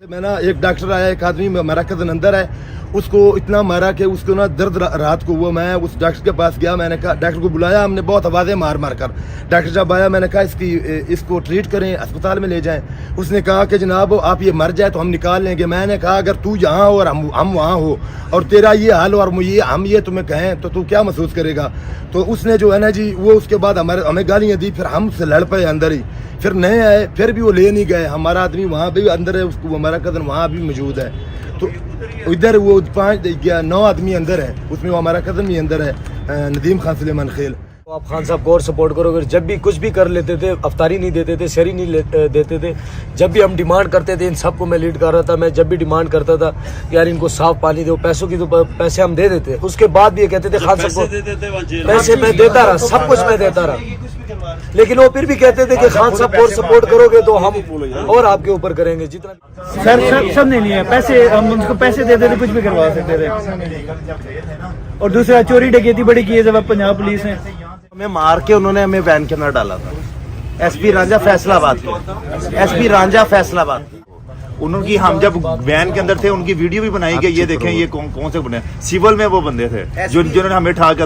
मैं ना एक डॉक्टर आया, एक आदमी मेरा कदन अंदर है, उसको इतना मारा कि उसको ना दर्द रात को हुआ। मैं उस डॉक्टर के पास गया, मैंने कहा, डॉक्टर को बुलाया, हमने बहुत आवाज़ें मार मार कर। डॉक्टर जब आया मैंने कहा इसको ट्रीट करें, अस्पताल में ले जाएं। उसने कहा कि जनाब आप ये मर जाए तो हम निकाल लेंगे। मैंने कहा अगर तू यहाँ हो और हम वहाँ हो और तेरा ये हाल और हम ये तुम्हें कहें तो तू क्या महसूस करेगा। तो उसने जो है ना जी वो उसके बाद हमें गालियाँ दी, फिर हमसे लड़ पाए अंदर ही, फिर नए आए, फिर भी वो ले नहीं गए। हमारा आदमी वहाँ भी अंदर है, उसको हमारा कदम वहाँ भी मौजूद है। तो इधर वो 9 आदमी अंदर है, उसमें वो हमारा कदम भी अंदर है, नदीम खान सुलेमान खेल। तो आप खान साहब को और सपोर्ट करोगे। जब भी कुछ भी कर लेते थे, अफ्तारी नहीं देते थे, शहरी नहीं देते थे। जब भी हम डिमांड करते थे, इन सबको मैं लीड कर रहा था। मैं जब भी डिमांड करता था यार इनको साफ पानी दो, पैसों की तो पैसे हम दे देते। उसके बाद भी ये कहते थे खान साहब को पैसे मैं देता रहा, सब कुछ मैं देता रहा, लेकिन वो फिर भी कहते थे कि खान साहब को और सपोर्ट करोगे तो हम और आपके ऊपर करेंगे जितना। सर सब नहीं लिए पैसे, हम उनको पैसे देते थे, कुछ भी करवा सकते थे। और दूसरा चोरी डकैती बड़ी की है जब पंजाब पुलिस ने हमें मार के उन्होंने हमें वैन के अंदर डाला था। एसपी रांझा फैसलाबाद में, एसपी रांझा फैसलाबाद। उनकी हम जब वैन के अंदर थे उनकी वीडियो भी बनाई गई। ये देखें ये कौन से बने सिविल में वो बंदे थे जिन्होंने हमें ठा